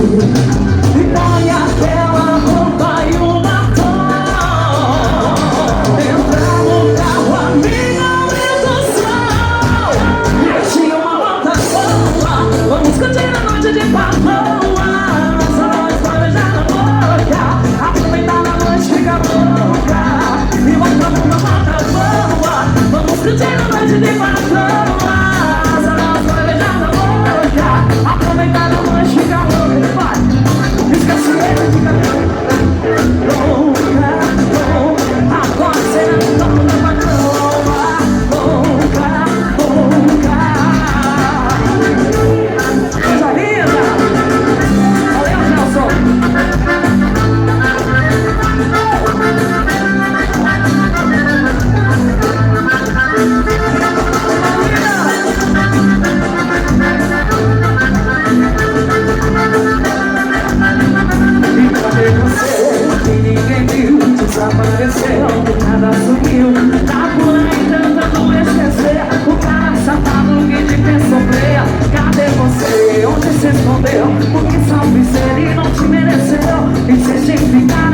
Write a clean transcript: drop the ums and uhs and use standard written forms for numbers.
E põe aquela roupa e o batom. Entra no carro, amiga, aumenta o som. Eu tinha uma volta boa, vamos curtir a noite de patroa. Só nós beijar na boca, aproveitar a noite, fica louca. E volta uma volta boa, vamos curtir a noite de patroa. Só nós beijar na boca, aproveitar a noite, fica louca. Vai, esquece ele, fica louca, louca. Agora será que tá na patroa. Louca, louca. Coisa linda. Valeu, Nelson. E ninguém viu, desapareceu, nada sumiu. Tá por aí tentando esquecer o cara safado que te fez sofrer. Cadê você? Onde se escondeu? Porque salve se ele não te mereceu. Insiste em ficar